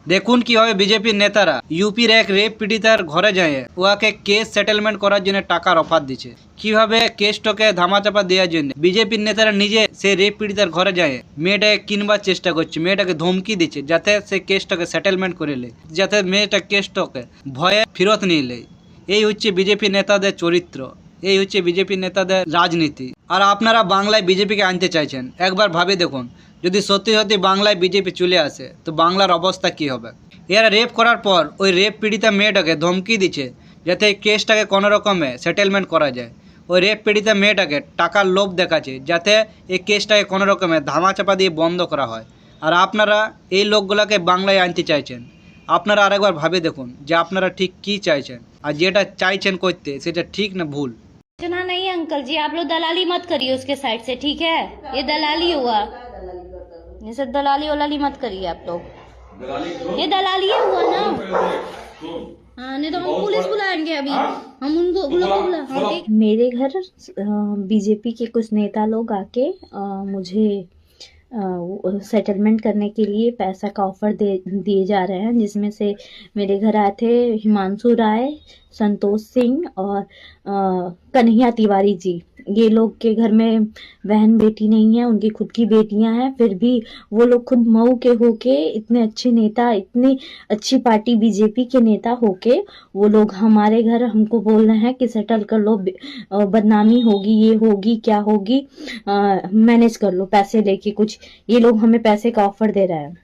দেখুন কিভাবে বিজেপির নেতারা ইউপির এক রেপ পীড়িতার ঘরে যায় ওয়াকে কেস সেটেলমেন্ট করার জন্য টাকার অফার দিচ্ছে। কিভাবে কেসটাকে ধামাচাপা দেওয়ার জন্য বিজেপির নেতারা নিজে সেই রেপ পীড়িতার ঘরে যায় মেয়েটাকে কিনবার চেষ্টা করছে, মেয়েটাকে ধমকি দিচ্ছে যাতে সে কেসটাকে সেটেলমেন্ট করে লে, যাতে মেয়েটা কেসটাকে ভয়ে ফেরত নিয়ে লে। এই হচ্ছে বিজেপি নেতাদের চরিত্র, এই হচ্ছে বিজেপি নেতাদের রাজনীতি। আর আপনারা বাংলায় বিজেপিকে আনতে চাইছেন, একবার ভাবে দেখুন যদি সত্যি সত্যি বাংলায় বিজেপি চলে আসে তো বাংলার অবস্থা কি হবে। এরা রেপ করার পর ওই রেপ পীড়িতা মেয়েটাকে ধমকি দিচ্ছে যাতে এই কেসটাকে কোনো রকমে সেটেলমেন্ট করা যায়। ওই রেপ পীড়িতা মেয়েটাকে টাকার লোভ দেখাচ্ছে যাতে এই কেসটাকে কোনো রকমে ধামাচাপা দিয়ে বন্ধ করা হয়। আর আপনারা এই লোকগুলোকে বাংলায় আনতে চাইছেন। আপনারা আরেকবার ভাবে দেখুন যে আপনারা ঠিক কী চাইছেন, আর যেটা চাইছেন করতে সেটা ঠিক না ভুল। इतना नहीं है अंकल जी, आप लोग दलाली मत करिए उसके साइड से, ठीक है? ये दलाली हुआ, ये सब दलाली वलाली मत करिए आप लोग, ये दलाली हुआ ना। हाँ, नहीं तो हम पुलिस बुलाएंगे अभी, हम उनको बुला। मेरे घर बीजेपी के कुछ नेता लोग आके मुझे सेटलमेंट करने के लिए पैसा का ऑफर दिए जा रहे हैं, जिसमें से मेरे घर आए थे हिमांशु राय, संतोष सिंह और कन्हैया तिवारी जी। ये लोग के घर में बहन बेटी नहीं है, उनकी खुद की बेटियां हैं, फिर भी वो लोग खुद मऊ के होके इतने अच्छे नेता, इतनी अच्छी पार्टी बीजेपी के नेता होके वो लोग हमारे घर हमको बोल रहे हैं कि सेटल कर लो, बदनामी होगी, ये होगी, क्या होगी, मैनेज कर लो पैसे लेके। कुछ ये लोग हमें पैसे का ऑफर दे रहे हैं।